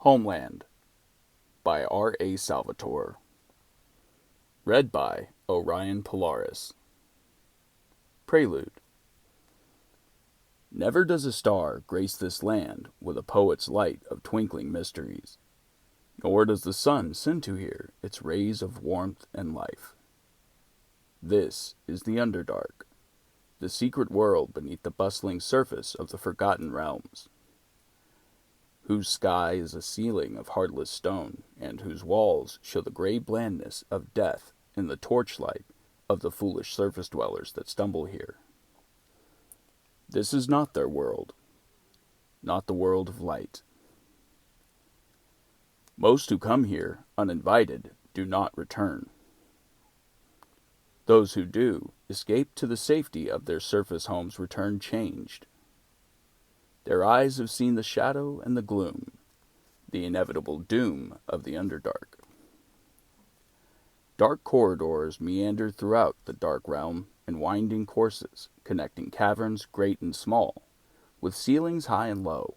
Homeland by R.A. Salvatore. Read by Orion Polaris. Prelude. Never does a star grace this land with a poet's light of twinkling mysteries, nor does the sun send to here its rays of warmth and life. This is the Underdark, the secret world beneath the bustling surface of the forgotten realms, whose sky is a ceiling of heartless stone, and whose walls show the gray blandness of death in the torchlight of the foolish surface dwellers that stumble here. This is not their world, not the world of light. Most who come here uninvited do not return. Those who do escape to the safety of their surface homes return changed. Their eyes have seen the shadow and the gloom, the inevitable doom of the Underdark. Dark corridors meander throughout the dark realm in winding courses, connecting caverns great and small, with ceilings high and low.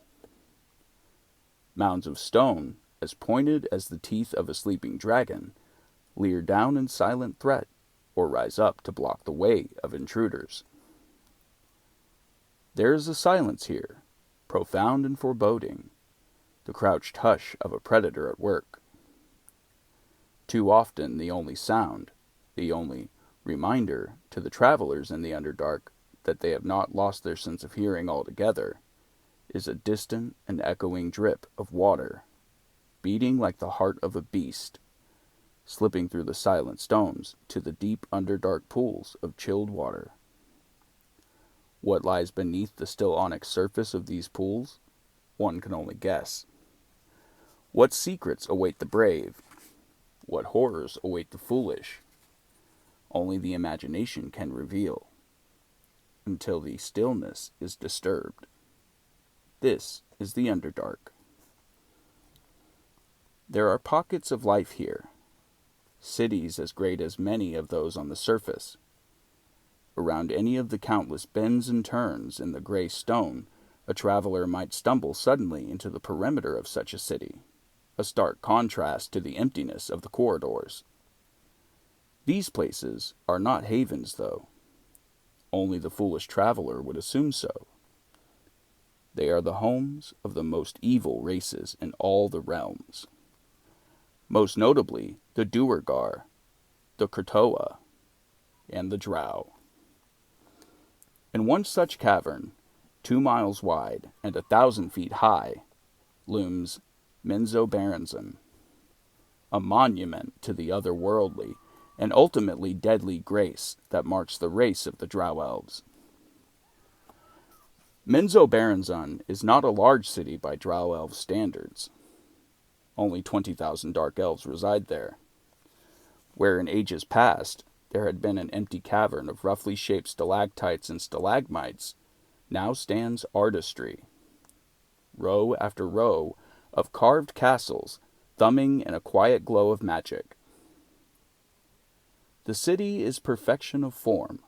Mounds of stone, as pointed as the teeth of a sleeping dragon, leer down in silent threat, or rise up to block the way of intruders. There is a silence here, profound and foreboding, the crouched hush of a predator at work. Too often the only sound, the only reminder to the travelers in the Underdark that they have not lost their sense of hearing altogether, is a distant and echoing drip of water, beating like the heart of a beast, slipping through the silent stones to the deep Underdark pools of chilled water. What lies beneath the still onyx surface of these pools, one can only guess. What secrets await the brave? What horrors await the foolish? Only the imagination can reveal, until the stillness is disturbed. This is the Underdark. There are pockets of life here, cities as great as many of those on the surface. Around any of the countless bends and turns in the gray stone, a traveler might stumble suddenly into the perimeter of such a city, a stark contrast to the emptiness of the corridors. These places are not havens, though. Only the foolish traveler would assume so. They are the homes of the most evil races in all the realms. Most notably, the Duergar, the Krakoa, and the Drow. In one such cavern, 2 miles wide and 1,000 feet high, looms Menzoberranzan, a monument to the otherworldly and ultimately deadly grace that marks the race of the Drow Elves. Menzoberranzan is not a large city by Drow Elf standards. Only 20,000 Dark Elves reside there, where in ages past there had been an empty cavern of roughly shaped stalactites and stalagmites. Now stands artistry. Row after row of carved castles thumbing in a quiet glow of magic. The city is perfection of form,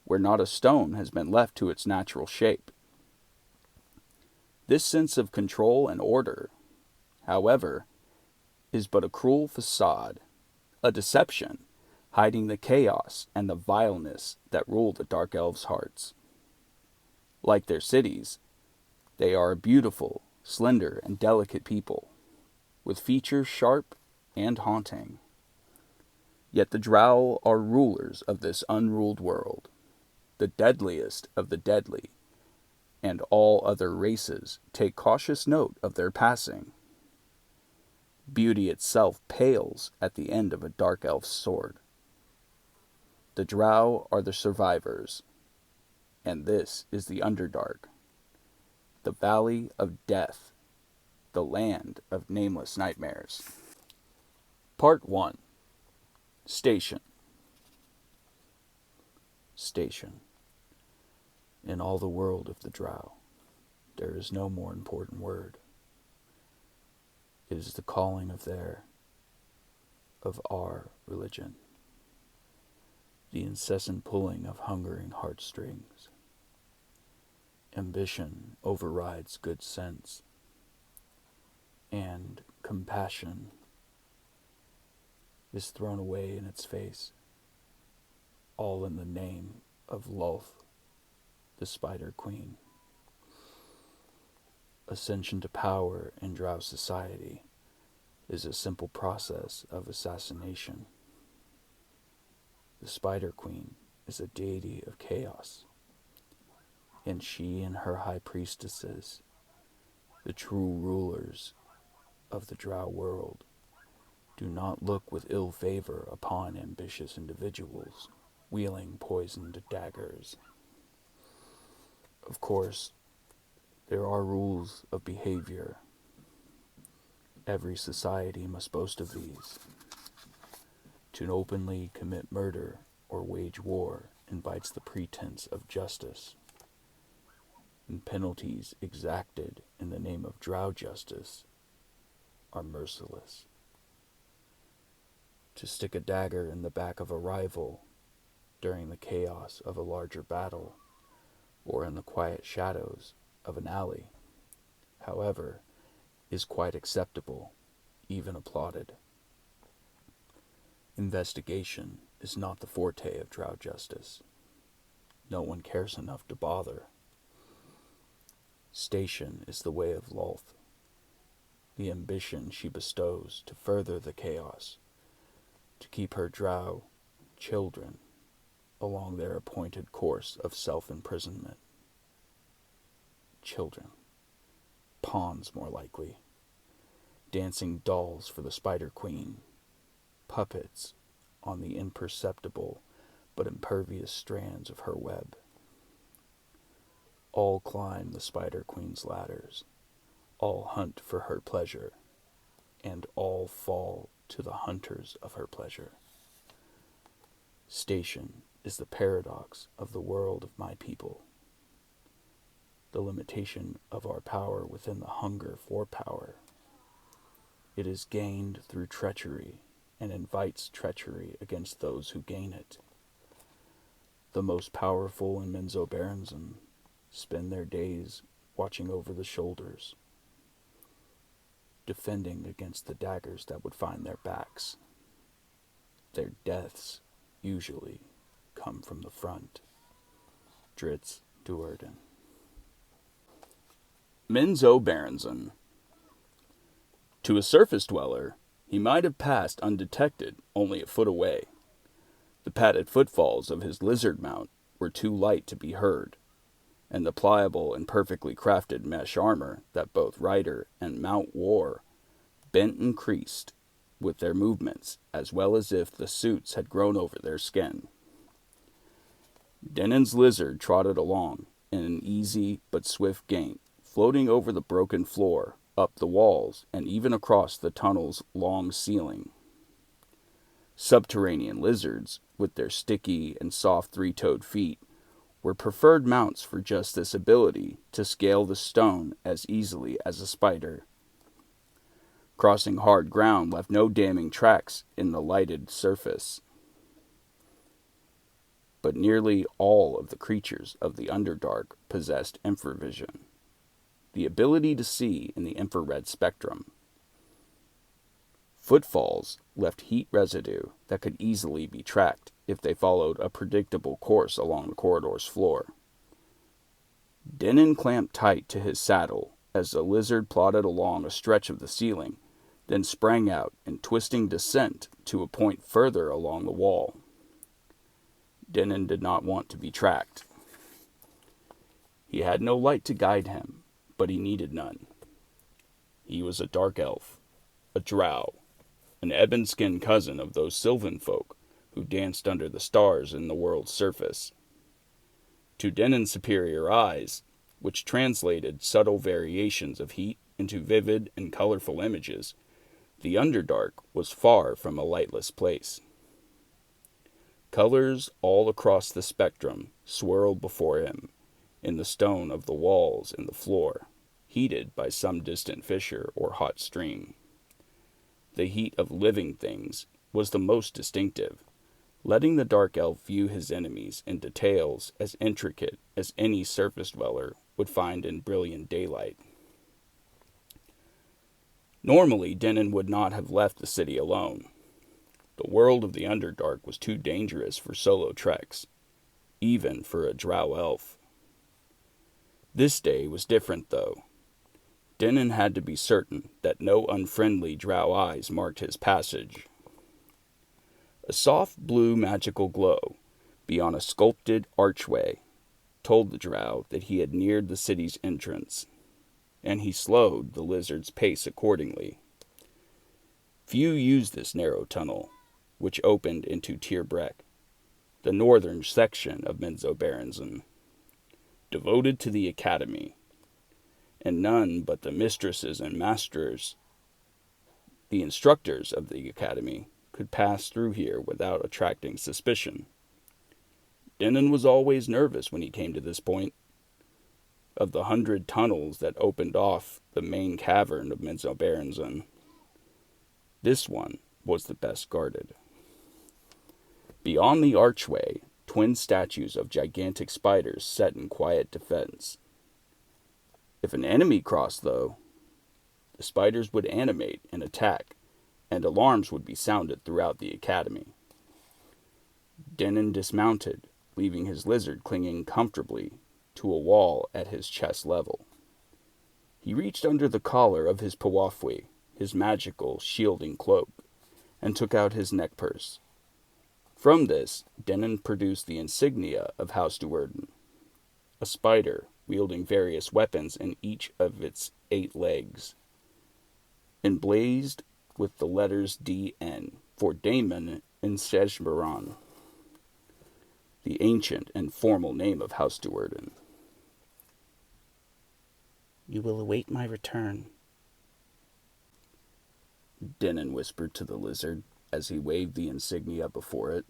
where not a stone has been left to its natural shape. This sense of control and order, however, is but a cruel facade, a deception, hiding the chaos and the vileness that rule the Dark Elves' hearts. Like their cities, they are a beautiful, slender, and delicate people, with features sharp and haunting. Yet the Drow are rulers of this unruled world, the deadliest of the deadly, and all other races take cautious note of their passing. Beauty itself pales at the end of a Dark Elf's sword. The Drow are the survivors, and this is the Underdark, the Valley of Death, the land of nameless nightmares. Part 1. Station. Station. In all the world of the Drow, there is no more important word. It is the calling of our religion, the incessant pulling of hungering heartstrings. Ambition overrides good sense. and compassion is thrown away in its face, all in the name of Lolth, the Spider Queen. Ascension to power in Drow society is a simple process of assassination. The Spider Queen is a deity of chaos, and she and her high priestesses, the true rulers of the Drow world, do not look with ill favor upon ambitious individuals wielding poisoned daggers. Of course, there are rules of behavior. Every society must boast of these. To openly commit murder or wage war invites the pretense of justice, and penalties exacted in the name of Drow justice are merciless. To stick a dagger in the back of a rival during the chaos of a larger battle, or in the quiet shadows of an alley, however, is quite acceptable, even applauded. Investigation is not the forte of Drow justice. No one cares enough to bother. Station is the way of Lolth, the ambition she bestows to further the chaos, to keep her Drow children along their appointed course of self-imprisonment. Children. Pawns, more likely. Dancing dolls for the Spider Queen. Puppets on the imperceptible but impervious strands of her web. All climb the Spider Queen's ladders. All hunt for her pleasure. And all fall to the hunters of her pleasure. Station is the paradox of the world of my people. The limitation of our power within the hunger for power. It is gained through treachery and invites treachery against those who gain it. The most powerful in Menzoberranzan spend their days watching over the shoulders, defending against the daggers that would find their backs. Their deaths usually come from the front. Dritz Duerden. Menzoberranzan. To a surface dweller, he might have passed undetected only a foot away. The padded footfalls of his lizard mount were too light to be heard, and the pliable and perfectly crafted mesh armor that both rider and mount wore bent and creased with their movements as well as if the suits had grown over their skin. Denon's lizard trotted along in an easy but swift gait, floating over the broken floor, up the walls, and even across the tunnel's long ceiling. Subterranean lizards, with their sticky and soft three-toed feet, were preferred mounts for just this ability to scale the stone as easily as a spider. Crossing hard ground left no damning tracks in the lighted surface. But nearly all of the creatures of the Underdark possessed infravision, the ability to see in the infrared spectrum. Footfalls left heat residue that could easily be tracked if they followed a predictable course along the corridor's floor. Denon clamped tight to his saddle as the lizard plodded along a stretch of the ceiling, then sprang out in twisting descent to a point further along the wall. Denon did not want to be tracked. He had no light to guide him, but he needed none. He was a dark elf, a drow, an ebon-skinned cousin of those sylvan folk who danced under the stars in the world's surface. To Denon's superior eyes, which translated subtle variations of heat into vivid and colorful images, the Underdark was far from a lightless place. Colors all across the spectrum swirled before him, in the stone of the walls and the floor, heated by some distant fissure or hot stream. The heat of living things was the most distinctive, letting the dark elf view his enemies in details as intricate as any surface dweller would find in brilliant daylight. Normally, Denon would not have left the city alone. The world of the Underdark was too dangerous for solo treks, even for a drow elf. This day was different, though. Denon had to be certain that no unfriendly drow eyes marked his passage. A soft blue magical glow beyond a sculpted archway told the drow that he had neared the city's entrance, and he slowed the lizard's pace accordingly. Few used this narrow tunnel, which opened into Tierbrek, the northern section of Menzoberranzan, devoted to the academy, and none but the mistresses and masters, the instructors of the academy, could pass through here without attracting suspicion. Denon was always nervous when he came to this point. Of the 100 tunnels that opened off the main cavern of Menzoberranzan, this one was the best guarded. Beyond the archway, twin statues of gigantic spiders sat in quiet defense. If an enemy crossed, though, the spiders would animate and attack, and alarms would be sounded throughout the academy. Denon dismounted, leaving his lizard clinging comfortably to a wall at his chest level. He reached under the collar of his pawafwi, his magical shielding cloak, and took out his neck purse. From this, Denon produced the insignia of House Duerden, a spider wielding various weapons in each of its 8 legs, emblazed with the letters DN for Daemon in Sejmaron, the ancient and formal name of House Duerden. "You will await my return," Denon whispered to the lizard as he waved the insignia before it.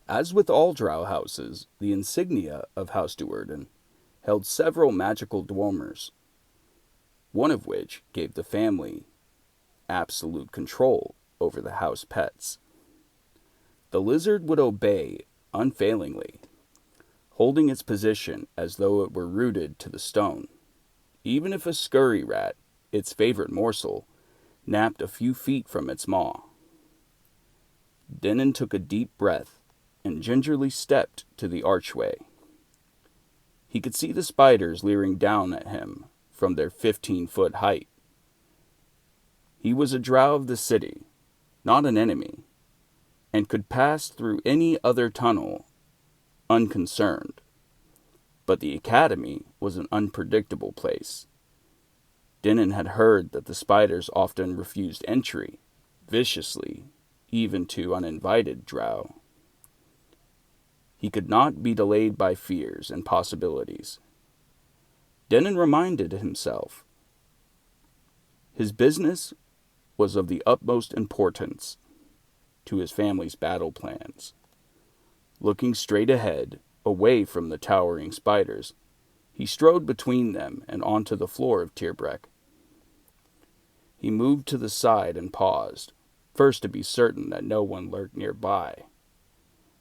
As with all drow houses, the insignia of House Duerden held several magical dwarmers, one of which gave the family absolute control over the house pets. The lizard would obey unfailingly, holding its position as though it were rooted to the stone, even if a scurry rat, its favorite morsel, napped a few feet from its maw. Denon took a deep breath and gingerly stepped to the archway. He could see the spiders leering down at him from their 15-foot height. He was a drow of the city, not an enemy, and could pass through any other tunnel unconcerned. But the academy was an unpredictable place. Denon had heard that the spiders often refused entry, viciously, even to uninvited drow. He could not be delayed by fears and possibilities. Denon reminded himself. His business was of the utmost importance to his family's battle plans. Looking straight ahead, away from the towering spiders, he strode between them and onto the floor of Tierbrek. He moved to the side and paused, first to be certain that no one lurked nearby,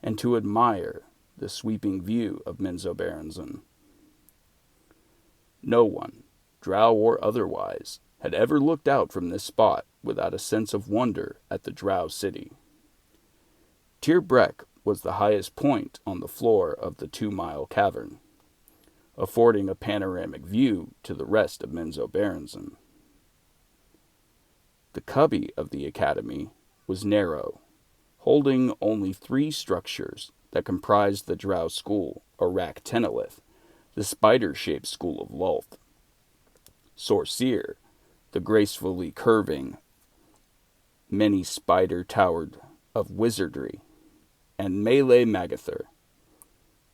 and to admire the sweeping view of Menzoberranzan. No one, drow or otherwise, had ever looked out from this spot without a sense of wonder at the drow city. Tierbrek was the highest point on the floor of the 2-mile cavern, affording a panoramic view to the rest of Menzoberranzan. The cubby of the academy was narrow, holding only 3 structures that comprised the drow school, Arak Tenelith, the spider-shaped school of Lulth, Sorceer, the gracefully curving, many-spider-towered of wizardry, and Melee Magathir,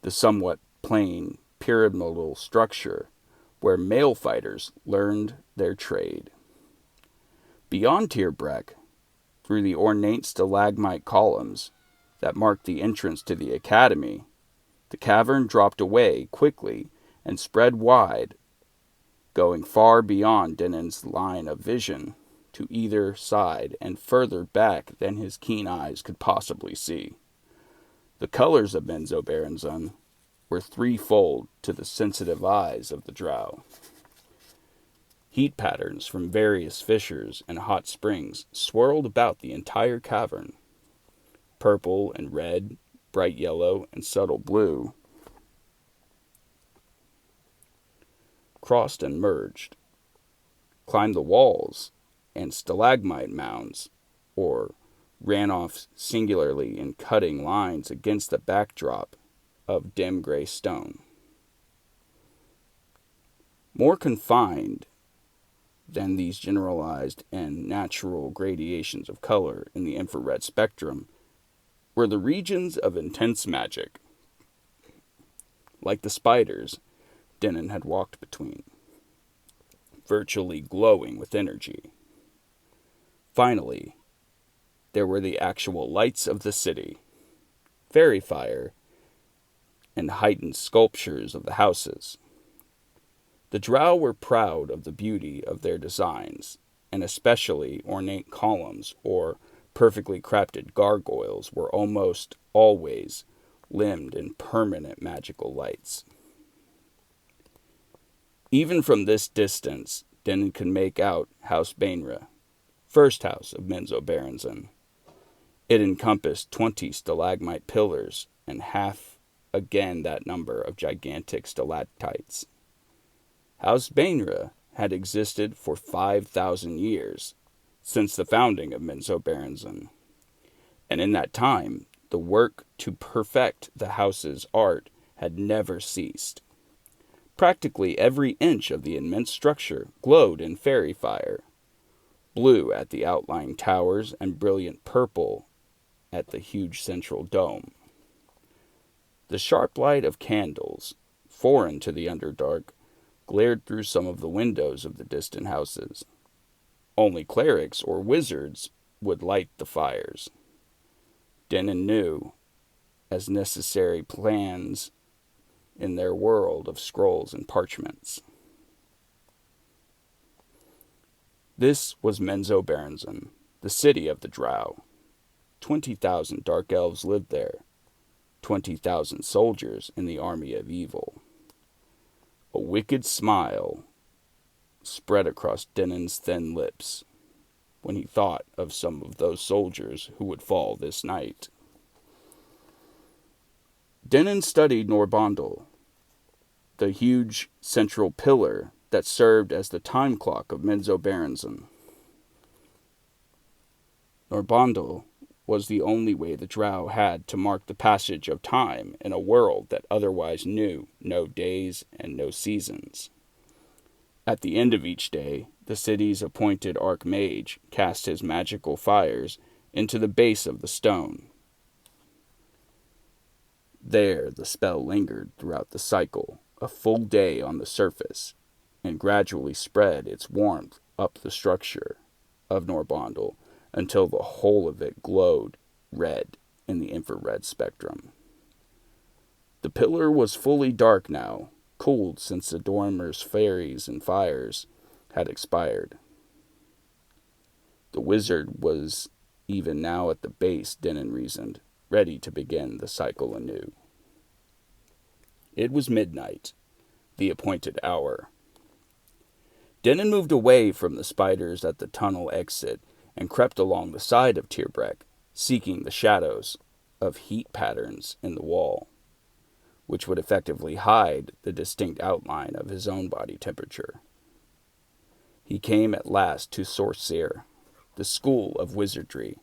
the somewhat plain pyramidal structure where male fighters learned their trade. Beyond Tierbrek, through the ornate stalagmite columns that marked the entrance to the academy, the cavern dropped away quickly and spread wide, going far beyond Denon's line of vision to either side and further back than his keen eyes could possibly see. The colors of Menzoberranzan were threefold to the sensitive eyes of the drow. Heat patterns from various fissures and hot springs swirled about the entire cavern. Purple and red, bright yellow and subtle blue crossed and merged, climbed the walls and stalagmite mounds, or ran off singularly in cutting lines against the backdrop of dim gray stone. More confined than these generalized and natural gradations of color in the infrared spectrum were the regions of intense magic, like the spiders Denon had walked between, virtually glowing with energy. Finally, there were the actual lights of the city, fairy fire, and heightened sculptures of the houses. The Drow were proud of the beauty of their designs, and especially ornate columns or perfectly crafted gargoyles were almost always limned in permanent magical lights. Even from this distance, Denon could make out House Bainra, first house of Menzoberranzan. It encompassed 20 stalagmite pillars and half again that number of gigantic stalactites. House Bainra had existed for 5,000 years, since the founding of Menzoberranzan, and in that time, the work to perfect the house's art had never ceased. Practically every inch of the immense structure glowed in fairy fire, blue at the outlying towers and brilliant purple at the huge central dome. The sharp light of candles, foreign to the Underdark, glared through some of the windows of the distant houses. Only clerics or wizards would light the fires. Denon knew, as necessary plans in their world of scrolls and parchments. This was Menzoberranzan, the city of the Drow. 20,000 dark elves lived there, 20,000 soldiers in the army of evil. A wicked smile spread across Denon's thin lips when he thought of some of those soldiers who would fall this night. Denon studied Norbondel, the huge central pillar that served as the time clock of Menzoberranzan. Norbondel was the only way the Drow had to mark the passage of time in a world that otherwise knew no days and no seasons. At the end of each day, the city's appointed archmage cast his magical fires into the base of the stone. There the spell lingered throughout the cycle, a full day on the surface, and gradually spread its warmth up the structure of Norbondel until the whole of it glowed red in the infrared spectrum. The pillar was fully dark now, cooled since the Dormer's fairies and fires had expired. The wizard was even now at the base, Denon reasoned, ready to begin the cycle anew. It was midnight, the appointed hour. Denon moved away from the spiders at the tunnel exit and crept along the side of Tierbrek, seeking the shadows of heat patterns in the wall, which would effectively hide the distinct outline of his own body temperature. He came at last to Sorceer, the school of wizardry,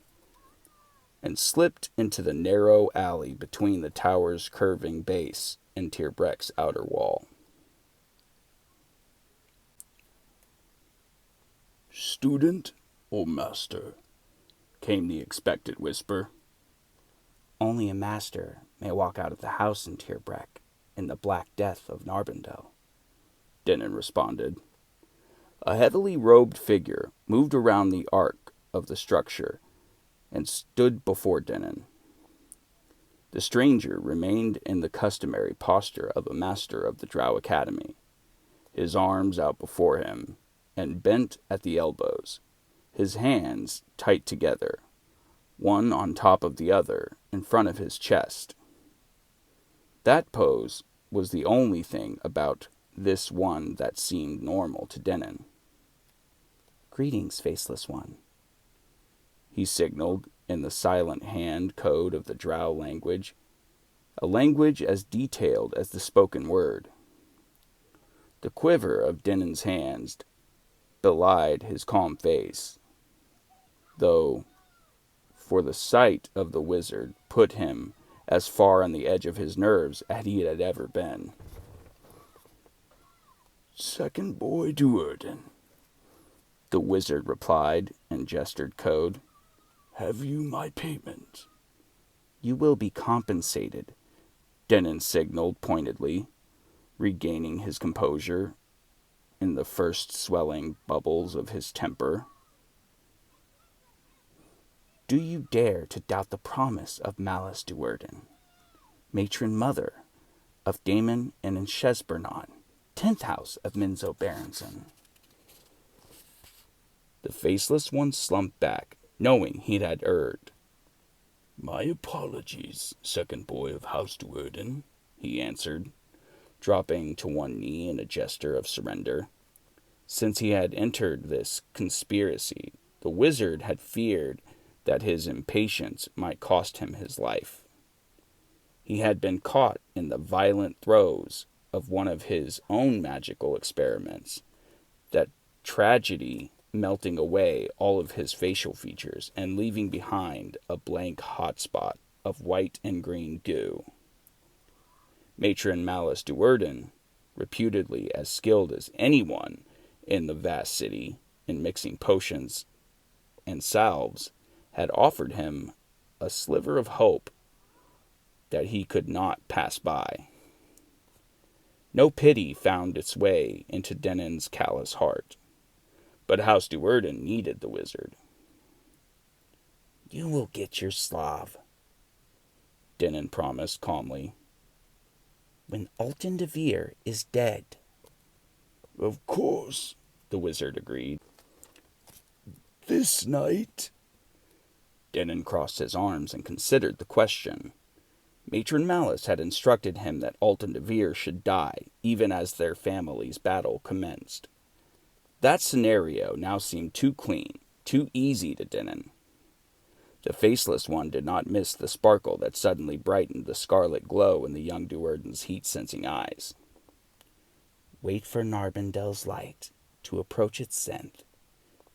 and slipped into the narrow alley between the tower's curving base and Tierbrek's outer wall. "Student or master?" came the expected whisper. "Only a master may walk out of the house in Tierbrek in the Black Death of Narbondel," Denon responded. A heavily robed figure moved around the arc of the structure and stood before Denon. The stranger remained in the customary posture of a master of the Drow Academy, his arms out before him and bent at the elbows, his hands tight together, one on top of the other in front of his chest. That pose was the only thing about this one that seemed normal to Denon. Greetings, faceless one. He signaled in the silent hand code of the drow language, a language as detailed as the spoken word. The quiver of Dinan's hands belied his calm face, though for the sight of the wizard put him as far on the edge of his nerves as he had ever been. "Second boy Duerden," the wizard replied in gestured code. "Have you my payment?" "You will be compensated," Denon signaled pointedly, regaining his composure in the first swelling bubbles of his temper. "Do you dare to doubt the promise of Malice Duerden, matron mother of Damon and Shesbernon, 10th house of Minzo Berenson?" The faceless one slumped back, knowing he had erred. "My apologies, second boy of House Duerden," he answered, dropping to one knee in a gesture of surrender. Since he had entered this conspiracy, the wizard had feared that his impatience might cost him his life. He had been caught in the violent throes of one of his own magical experiments, that tragedy melting away all of his facial features and leaving behind a blank hotspot of white and green goo. Matron Malice Duerden, reputedly as skilled as anyone in the vast city in mixing potions and salves, had offered him a sliver of hope that he could not pass by. No pity found its way into Denon's callous heart, but House Duerden needed the wizard. "You will get your Slav," Denon promised calmly. "when Alton de Vere is dead." "Of course," the wizard agreed. "This night?" Denon crossed his arms and considered the question. Matron Malice had instructed him that Alton de Vere should die, even as their family's battle commenced. That scenario now seemed too clean, too easy to Denon. The faceless one did not miss the sparkle that suddenly brightened the scarlet glow in the young Duerden's heat-sensing eyes. "Wait for Narbendel's light to approach its zenith,"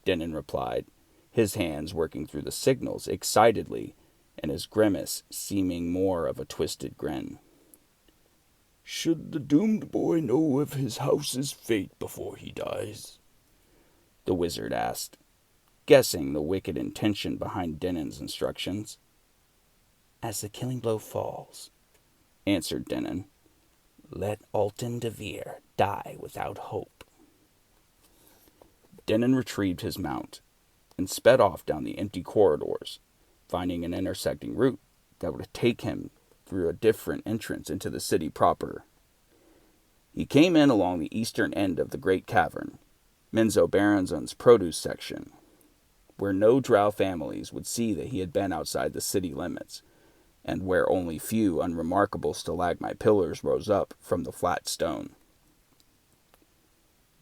Denon replied, his hands working through the signals excitedly and his grimace seeming more of a twisted grin. "Should the doomed boy know of his house's fate before he dies?" the wizard asked, guessing the wicked intention behind Denon's instructions. "As the killing blow falls," answered Denon. "let Alton de Vere die without hope." Denon retrieved his mount and sped off down the empty corridors, finding an intersecting route that would take him through a different entrance into the city proper. He came in along the eastern end of the great cavern, Minzo Berenson's produce section, where no drow families would see that he had been outside the city limits, and where only few unremarkable stalagmite pillars rose up from the flat stone.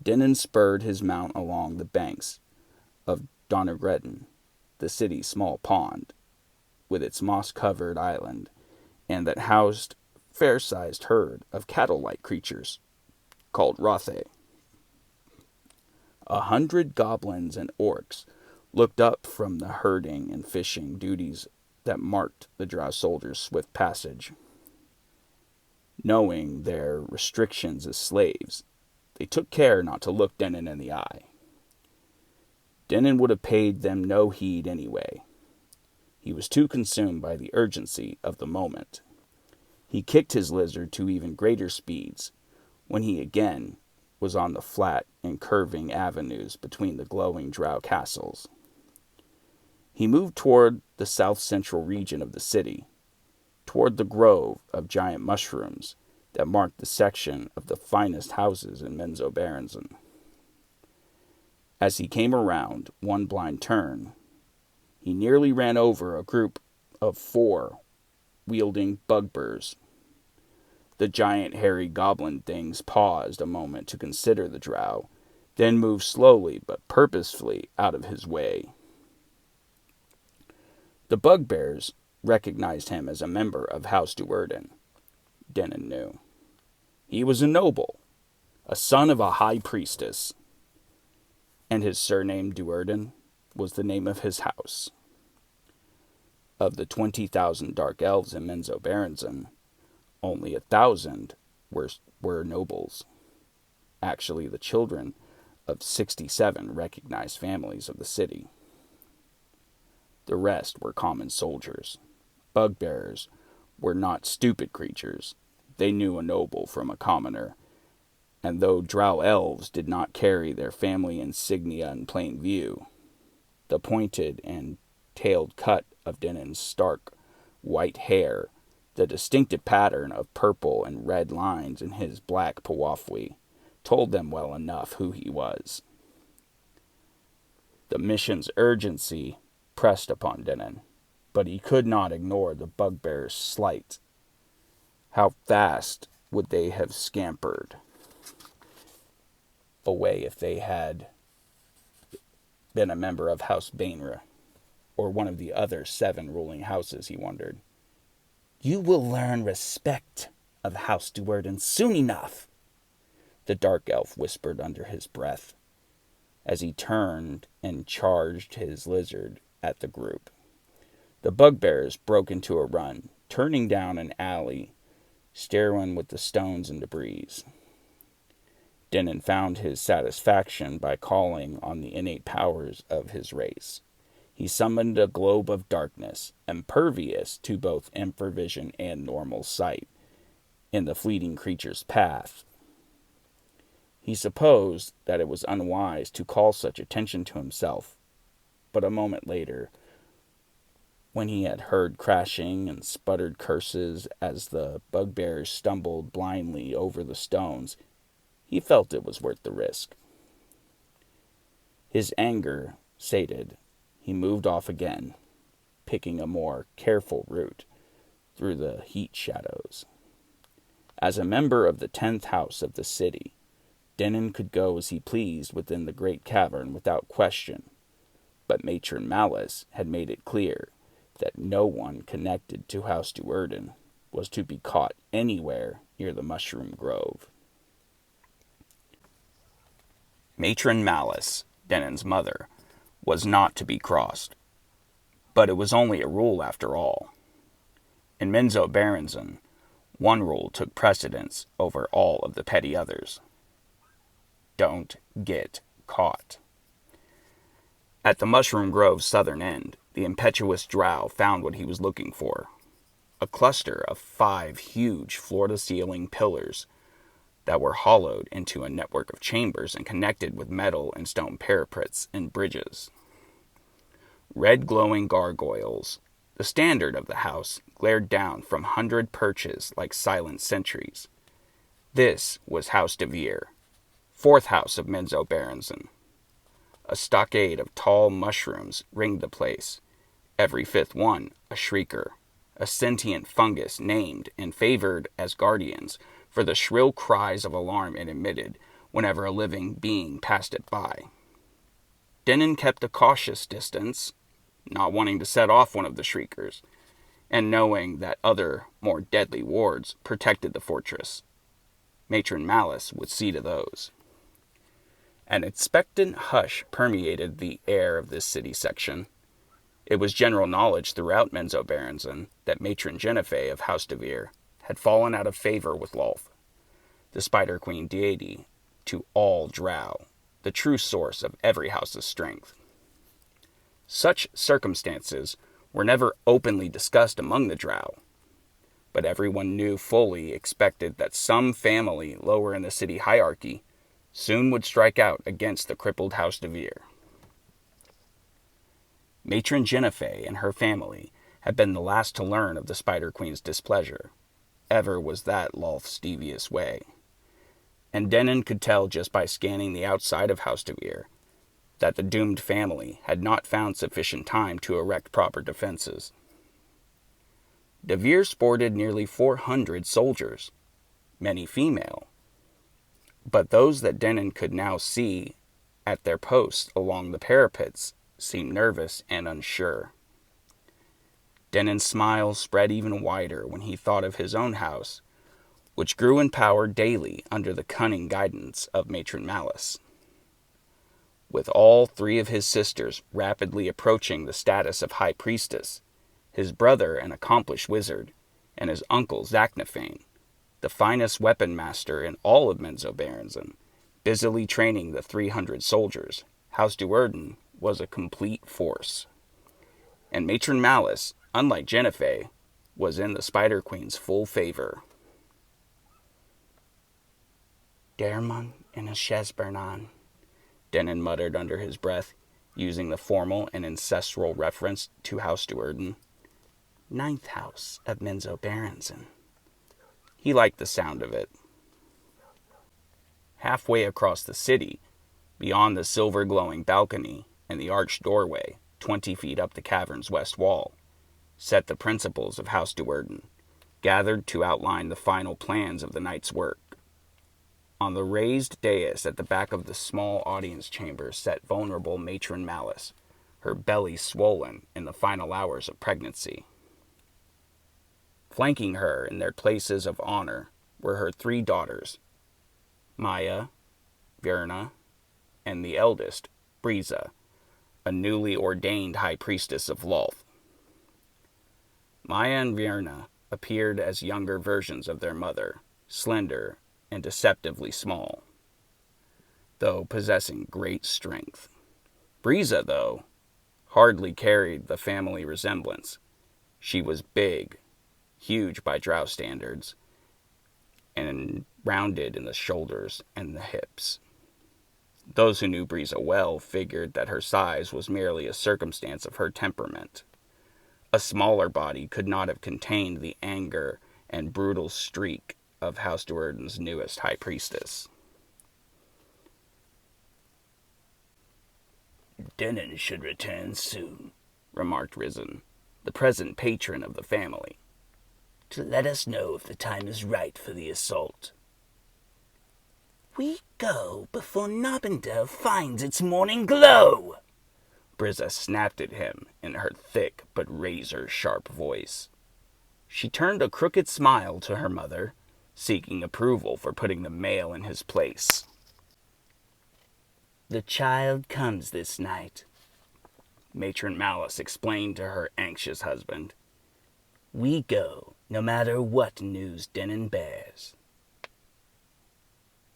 Denon spurred his mount along the banks of Donnergredden, the city's small pond, with its moss-covered island, and that housed fair-sized herd of cattle-like creatures, called Rothe. 100 goblins and orcs looked up from the herding and fishing duties that marked the drow soldiers' swift passage. Knowing their restrictions as slaves, they took care not to look Denon in the eye. Denon would have paid them no heed anyway. He was too consumed by the urgency of the moment. He kicked his lizard to even greater speeds when he again was on the flat and curving avenues between the glowing drow castles. He moved toward the south-central region of the city, toward the grove of giant mushrooms that marked the section of the finest houses in Minzo Berenson. As he came around one blind turn, he nearly ran over a group of 4 wielding bugbears. The giant hairy goblin things paused a moment to consider the drow, then moved slowly but purposefully out of his way. The bugbears recognized him as a member of House Duerden. Denon knew. He was a noble, a son of a high priestess, and his surname Duerden was the name of his house. Of the 20,000 dark elves in Menzoberranzan, only 1,000 were nobles. Actually, the children of 67 recognized families of the city. The rest were common soldiers. Bugbearers were not stupid creatures. They knew a noble from a commoner, and though drow elves did not carry their family insignia in plain view, the pointed and tailed cut of Denon's stark white hair, the distinctive pattern of purple and red lines in his black pawafwi, told them well enough who he was. The mission's urgency pressed upon Denon, but he could not ignore the bugbear's slight. How fast would they have scampered away if they had been a member of House Bainra, or one of the other 7 ruling houses, he wondered. You will learn respect of House Duerden soon enough, the dark elf whispered under his breath, as he turned and charged his lizard at the group. The bugbears broke into a run, turning down an alley strewn with the stones and debris. Denon found his satisfaction by calling on the innate powers of his race. He summoned a globe of darkness, impervious to both infravision and normal sight, in the fleeting creature's path. He supposed that it was unwise to call such attention to himself, but a moment later, when he had heard crashing and sputtered curses as the bugbears stumbled blindly over the stones, he felt it was worth the risk. His anger sated, he moved off again, picking a more careful route through the heat shadows. As a member of the 10th house of the city, Denon could go as he pleased within the great cavern without question, but Matron Malice had made it clear that no one connected to House Duerden was to be caught anywhere near the Mushroom Grove. Matron Malice, Denon's mother, was not to be crossed, but it was only a rule after all. In Menzoberranzan, one rule took precedence over all of the petty others. Don't get caught. At the Mushroom Grove's southern end, the impetuous drow found what he was looking for. A cluster of 5 huge floor-to-ceiling pillars that were hollowed into a network of chambers and connected with metal and stone parapets and bridges. Red glowing gargoyles, the standard of the house, glared down from 100 perches like silent sentries. This was House de Vere, 4th house of Menzoberranzan. A stockade of tall mushrooms ringed the place, every 5th one a shrieker, a sentient fungus named and favored as guardians for the shrill cries of alarm it emitted whenever a living being passed it by. Denon kept a cautious distance, not wanting to set off one of the shriekers, and knowing that other, more deadly wards protected the fortress. Matron Malice would see to those. An expectant hush permeated the air of this city section. It was general knowledge throughout Menzoberranzan that Matron Jennifer of House de Vere had fallen out of favor with Lolth, the Spider Queen deity to all drow, the true source of every house's strength. Such circumstances were never openly discussed among the drow, but everyone knew fully expected that some family lower in the city hierarchy soon would strike out against the crippled House de Vere. Matron Jennifer and her family had been the last to learn of the Spider Queen's displeasure. Ever was that Lolth's devious way. And Denon could tell just by scanning the outside of House de Vere that the doomed family had not found sufficient time to erect proper defenses. De Vere sported nearly 400 soldiers, many female, but those that Denon could now see at their posts along the parapets seemed nervous and unsure. Denon's smile spread even wider when he thought of his own house, which grew in power daily under the cunning guidance of Matron Malice. With all three of his sisters rapidly approaching the status of High Priestess, his brother an accomplished wizard, and his uncle Zachnafane, the finest weapon master in all of Menzoberranzan, busily training the 300 soldiers, House Duerden was a complete force. And Matron Malice, unlike Jennifer, was in the Spider Queen's full favor. Dermon and a Shesbernan, Denon muttered under his breath, using the formal and ancestral reference to House Duerden. 9th house of Menzoberranzan. He liked the sound of it. Halfway across the city, beyond the silver-glowing balcony and the arched doorway, 20 feet up the cavern's west wall, sat the principals of House Duerden, gathered to outline the final plans of the night's work. On the raised dais at the back of the small audience chamber sat vulnerable Matron Malice, her belly swollen in the final hours of pregnancy. Flanking her in their places of honor were her 3 daughters, Maya, Virna, and the eldest, Briza, a newly ordained high priestess of Lolth. Maya and Virna appeared as younger versions of their mother, slender and deceptively small, though possessing great strength. Briza, though, hardly carried the family resemblance. She was big, huge by drow standards, and rounded in the shoulders and the hips. Those who knew Briza well figured that her size was merely a circumstance of her temperament. A smaller body could not have contained the anger and brutal streak of House Duerden's newest high priestess. Denon should return soon, remarked Risen, the present patron of the family, to let us know if the time is right for the assault. We go before Nobendale finds its morning glow, Briza snapped at him in her thick but razor-sharp voice. She turned a crooked smile to her mother, seeking approval for putting the male in his place. The child comes this night, Matron Malice explained to her anxious husband. We go, no matter what news Denon bears.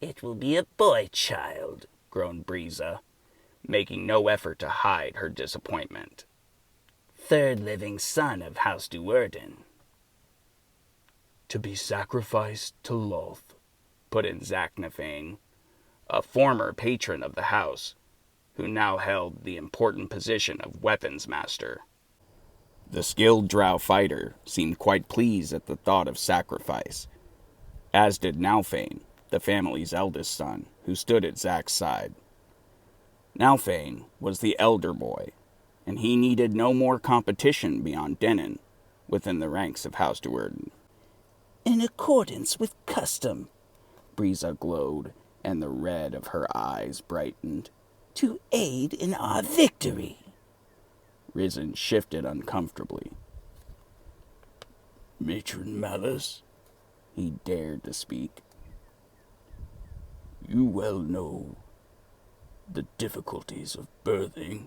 It will be a boy child, groaned Briza, making no effort to hide her disappointment. 3rd living son of House Duerden. To be sacrificed to Lolth, put in Zachnafane, a former patron of the house, who now held the important position of weapons master. The skilled drow fighter seemed quite pleased at the thought of sacrifice, as did Nalfane, the family's eldest son, who stood at Zac's side. Nalfane was the elder boy, and he needed no more competition beyond Denon within the ranks of House Duerden. In accordance with custom, Briza glowed, and the red of her eyes brightened, to aid in our victory. Risen shifted uncomfortably. Matron Malice, he dared to speak. You well know the difficulties of birthing.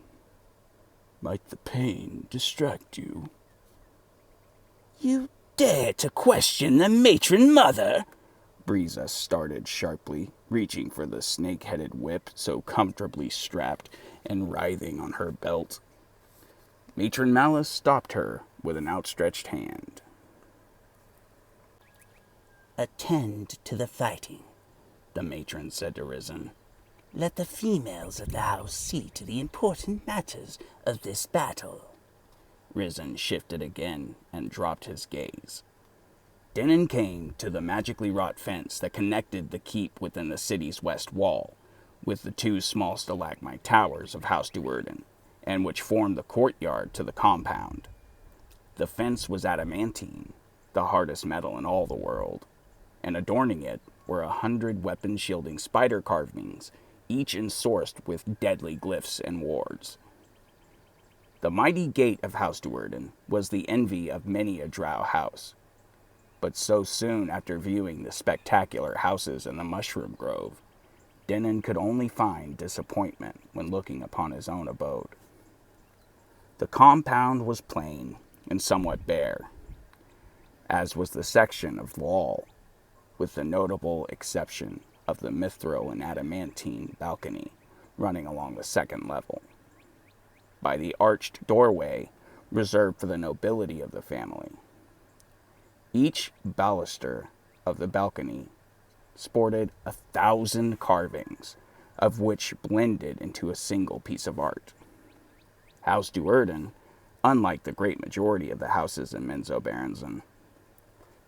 Might the pain distract you? You dare to question the matron mother? Briza started sharply, reaching for the snake-headed whip so comfortably strapped and writhing on her belt. Matron Malice stopped her with an outstretched hand. Attend to the fighting, the matron said to Risen. Let the females of the house see to the important matters of this battle. Risen shifted again and dropped his gaze. Denon came to the magically wrought fence that connected the keep within the city's west wall with the 2 small stalagmite towers of House Duerden, and which formed the courtyard to the compound. The fence was adamantine, the hardest metal in all the world, and adorning it were 100 weapon-shielding spider carvings, each ensourced with deadly glyphs and wards. The mighty gate of House Duerden was the envy of many a drow house, but so soon after viewing the spectacular houses in the mushroom grove, Denon could only find disappointment when looking upon his own abode. The compound was plain and somewhat bare, as was the section of wall, with the notable exception of the mithril and adamantine balcony running along the second level. By the arched doorway reserved for the nobility of the family. Each baluster of the balcony sported 1,000 carvings, of which blended into a single piece of art. House Duerden, unlike the great majority of the houses in Menzoberranzan,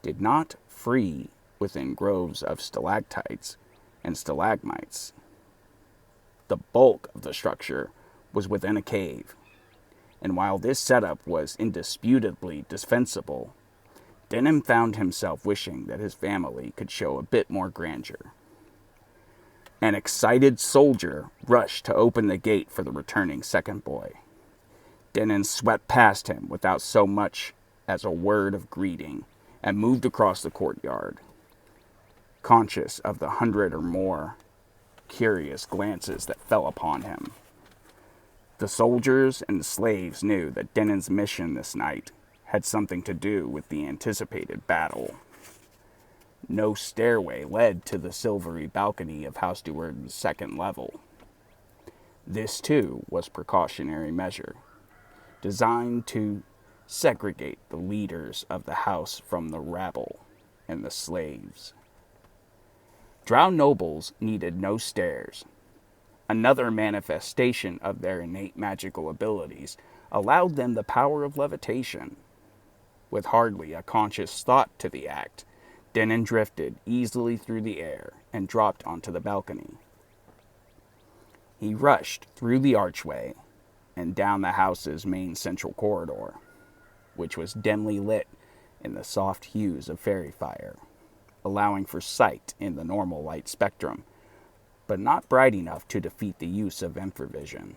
did not free within groves of stalactites and stalagmites. The bulk of the structure was within a cave, and while this setup was indisputably defensible, Denon found himself wishing that his family could show a bit more grandeur. An excited soldier rushed to open the gate for the returning second boy. Denon swept past him without so much as a word of greeting and moved across the courtyard, conscious of the 100 or more curious glances that fell upon him. The soldiers and slaves knew that Denon's mission this night had something to do with the anticipated battle. No stairway led to the silvery balcony of House Duerden's second level. This, too, was precautionary measure, designed to segregate the leaders of the house from the rabble and the slaves. Drow nobles needed no stairs. Another manifestation of their innate magical abilities allowed them the power of levitation. With hardly a conscious thought to the act, Denon drifted easily through the air and dropped onto the balcony. He rushed through the archway and down the house's main central corridor, which was dimly lit in the soft hues of fairy fire, allowing for sight in the normal light spectrum, but not bright enough to defeat the use of infravision.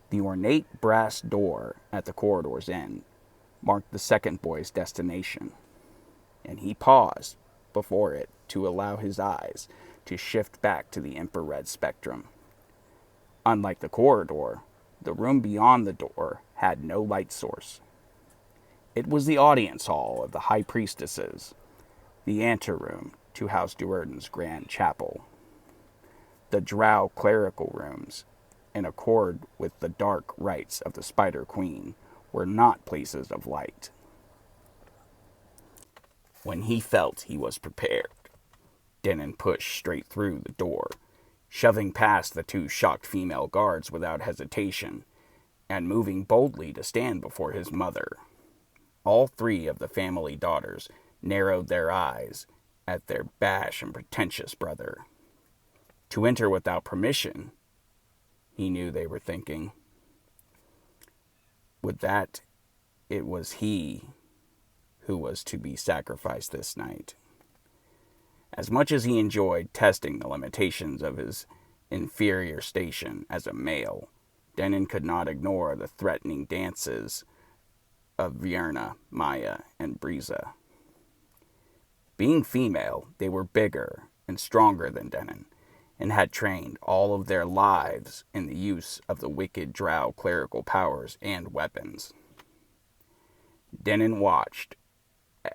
The ornate brass door at the corridor's end marked the second boy's destination, and he paused before it to allow his eyes to shift back to the infrared spectrum. Unlike the corridor, the room beyond the door had no light source. It was the audience hall of the high priestesses, the anteroom to House Duerden's grand chapel. The drow clerical rooms, in accord with the dark rites of the Spider Queen, were not places of light. When he felt he was prepared, Denon pushed straight through the door, shoving past the 2 shocked female guards without hesitation, and moving boldly to stand before his mother. All 3 of the family daughters narrowed their eyes at their bash and pretentious brother. To enter without permission, he knew they were thinking. Would that it was he who was to be sacrificed this night. As much as he enjoyed testing the limitations of his inferior station as a male, Denon could not ignore the threatening dances of Vierna, Maya, and Briza. Being female, they were bigger and stronger than Denon, and had trained all of their lives in the use of the wicked drow clerical powers and weapons. Denon watched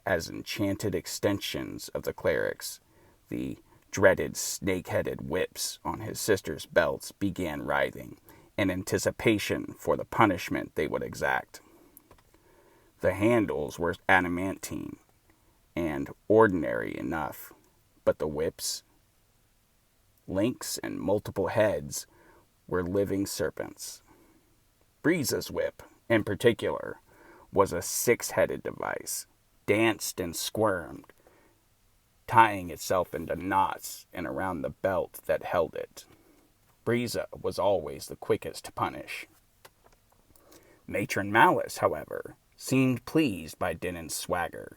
as enchanted extensions of the clerics, the dreaded snake-headed whips on his sister's belts, began writhing in anticipation for the punishment they would exact. The handles were adamantine and ordinary enough, but the whips, links, and multiple heads were living serpents. Briza's whip, in particular, was a 6-headed device, danced and squirmed, tying itself into knots and around the belt that held it. Briza was always the quickest to punish. Matron Malice, however, seemed pleased by Denon's swagger.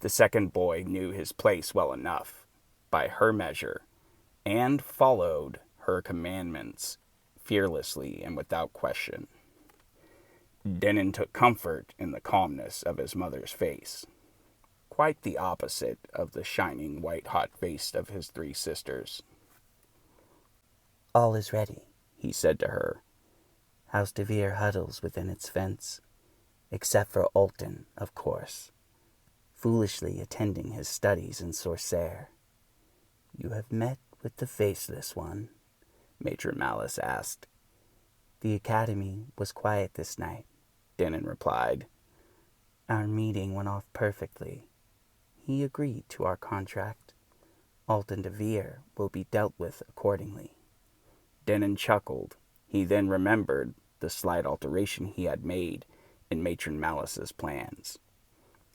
The second boy knew his place well enough, by her measure, and followed her commandments fearlessly and without question. Denon took comfort in the calmness of his mother's face, quite the opposite of the shining white-hot face of his three sisters. "All is ready," he said to her. "House de Vere huddles within its fence, except for Alton, of course, foolishly attending his studies in Sorcerre. You have met with the Faceless One?" Matron Malice asked. "The academy was quiet this night," Denon replied. "Our meeting went off perfectly. He agreed to our contract. Alton de Vere will be dealt with accordingly." Denon chuckled. He then remembered the slight alteration he had made in Matron Malice's plans,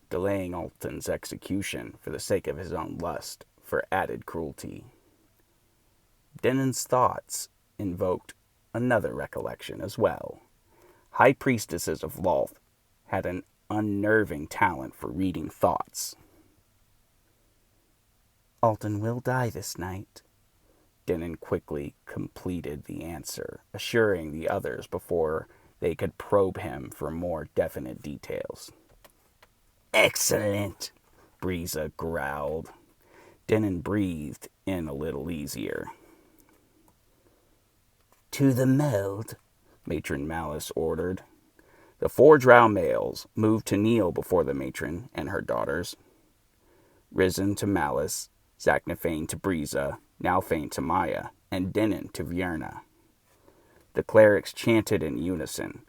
delaying Alton's execution for the sake of his own lust for added cruelty. Denon's thoughts invoked another recollection as well. High priestesses of Lolth had an unnerving talent for reading thoughts. "Alton will die this night." Denon quickly completed the answer, assuring the others before they could probe him for more definite details. "Excellent," Briza growled. Denon breathed in a little easier. "To the meld," Matron Malice ordered. The 4 drow males moved to kneel before the matron and her daughters. Risen to Malice, Zacnafane to Briza, Nalfane to Maya, and Denon to Vierna. The clerics chanted in unison,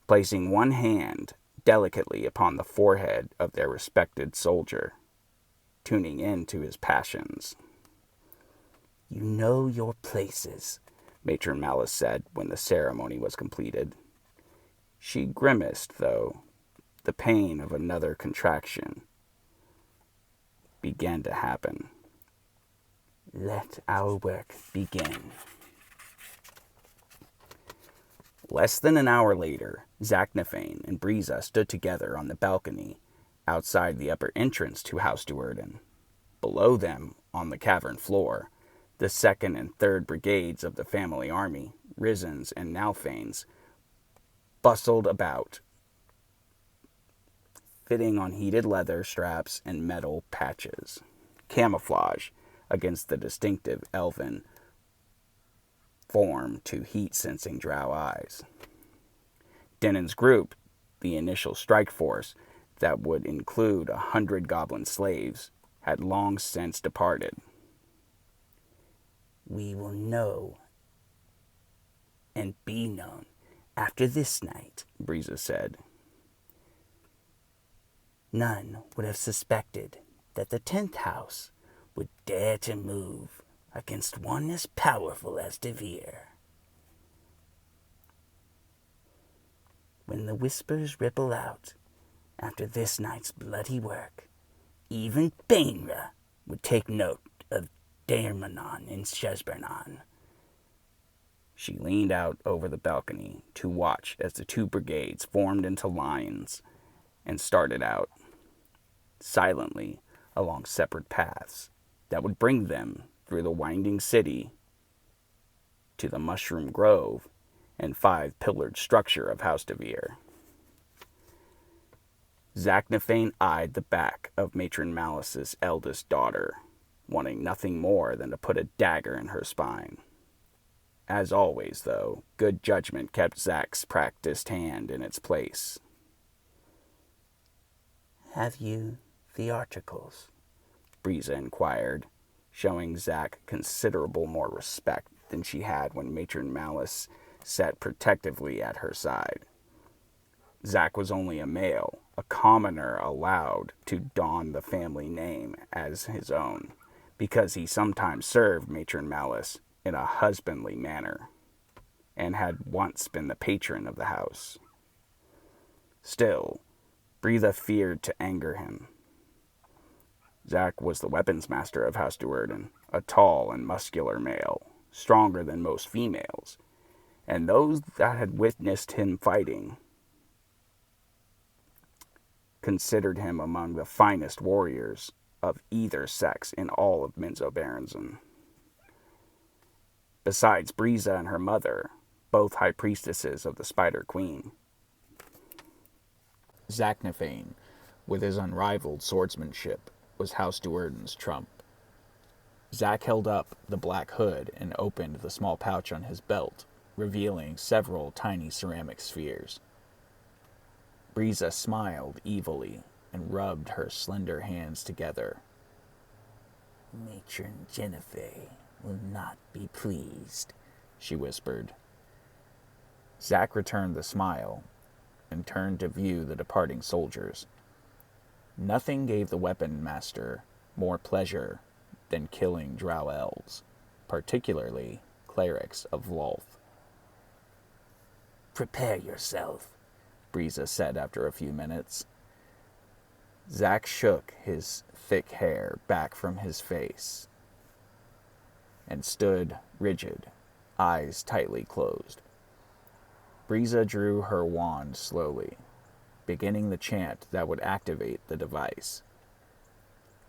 placing one hand delicately upon the forehead of their respected soldier, tuning in to his passions. "You know your places," Matron Malice said when the ceremony was completed. She grimaced, though. The pain of another contraction began to happen. "Let our work begin." Less than an hour later, Zacnafane and Briza stood together on the balcony outside the upper entrance to House Duerden. Below them, on the cavern floor, the 2nd and 3rd Brigades of the family army, Rizens and Nalfanes, bustled about, fitting on heated leather straps and metal patches, camouflage against the distinctive elven form to heat-sensing drow eyes. Denon's group, the initial strike force that would include 100 goblin slaves, had long since departed. "We will know and be known after this night," Briza said. "None would have suspected that the 10th house would dare to move against one as powerful as de Vere. When the whispers ripple out after this night's bloody work, even Bainra would take note of Daermanon and Shesbernon." She leaned out over the balcony to watch as the 2 brigades formed into lines and started out, silently along separate paths that would bring them through the winding city to the mushroom grove and 5-pillared structure of House de Vere. Zacnafane eyed the back of Matron Malice's eldest daughter, wanting nothing more than to put a dagger in her spine. As always, though, good judgment kept Zac's practiced hand in its place. "Have you theatricals?" Briza inquired, showing Zac considerable more respect than she had when Matron Malice sat protectively at her side. Zac was only a male, a commoner allowed to don the family name as his own, because he sometimes served Matron Malice in a husbandly manner, and had once been the patron of the house. Still, Briza feared to anger him. Zac was the weapons master of House Duerden, a tall and muscular male, stronger than most females, and those that had witnessed him fighting considered him among the finest warriors of either sex in all of Menzoberranzan. besides Briza and her mother, both high priestesses of the Spider Queen. Zaknafane, with his unrivaled swordsmanship, was House Duerden's trump. Zack held up the black hood and opened the small pouch on his belt, revealing several tiny ceramic spheres. Briza smiled evilly and rubbed her slender hands together. Matron Jennifer will not be pleased, she whispered. Zack returned the smile and turned to view the departing soldiers. Nothing gave the weapon master more pleasure than killing drow elves, particularly clerics of Lolth. Prepare yourself, Briza said after a few minutes. Zack shook his thick hair back from his face and stood rigid, eyes tightly closed. Briza drew her wand slowly, beginning the chant that would activate the device.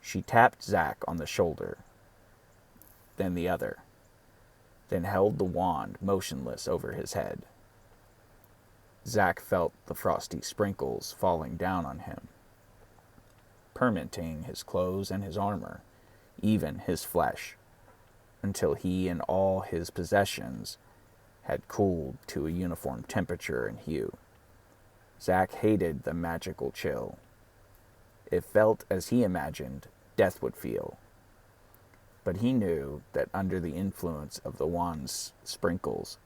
She tapped Zack on the shoulder, then the other, then held the wand motionless over his head. Zack felt the frosty sprinkles falling down on him, permeating his clothes and his armor, even his flesh, until he and all his possessions had cooled to a uniform temperature and hue. Zack hated the magical chill. It felt as he imagined death would feel. But he knew that under the influence of the wand's sprinkles,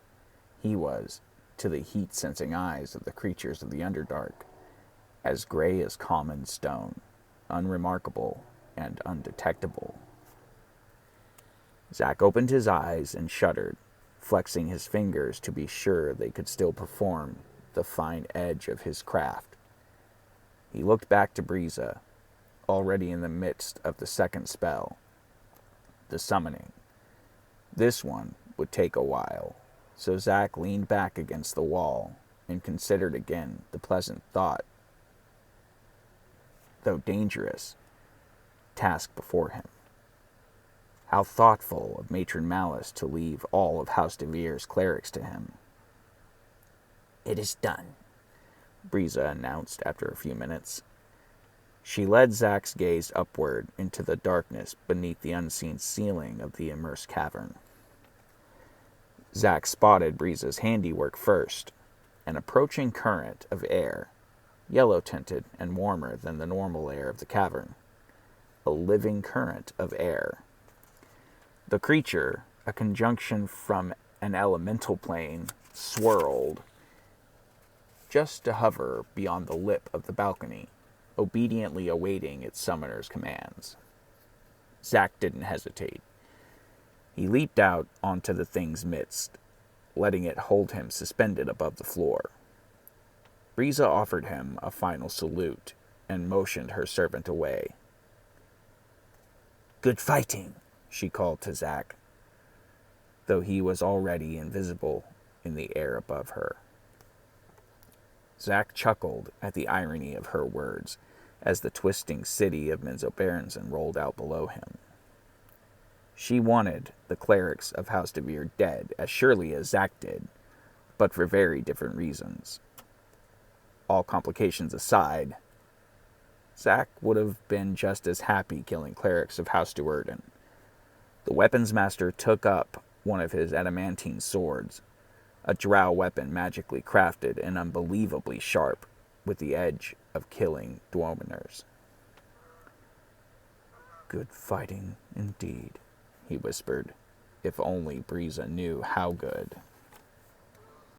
he was, to the heat-sensing eyes of the creatures of the Underdark, as gray as common stone, unremarkable and undetectable. Zack opened his eyes and shuddered, flexing his fingers to be sure they could still perform the fine edge of his craft. He looked back to Briza, already in the midst of the second spell, the summoning. This one would take a while, so Zack leaned back against the wall and considered again the pleasant thought, though dangerous, task before him. How thoughtful of Matron Malice to leave all of House de Vere's clerics to him. It is done, Briza announced after a few minutes. She led Zack's gaze upward into the darkness beneath the unseen ceiling of the immersed cavern. Zack spotted Briza's handiwork first, an approaching current of air, yellow-tinted and warmer than the normal air of the cavern. A living current of air. The creature, a conjunction from an elemental plane, swirled, just to hover beyond the lip of the balcony, obediently awaiting its summoner's commands. Zack didn't hesitate. He leaped out onto the thing's midst, letting it hold him suspended above the floor. Briza offered him a final salute and motioned her servant away. Good fighting, she called to Zack, though he was already invisible in the air above her. Zack chuckled at the irony of her words as the twisting city of Menzoberranzan rolled out below him. She wanted the clerics of House de Vere dead as surely as Zack did, but for very different reasons. All complications aside, Zack would have been just as happy killing clerics of House Duerden. The weapons master took up one of his adamantine swords, a drow weapon magically crafted and unbelievably sharp, with the edge of killing Dwarveners. Good fighting indeed, he whispered, if only Briza knew how good.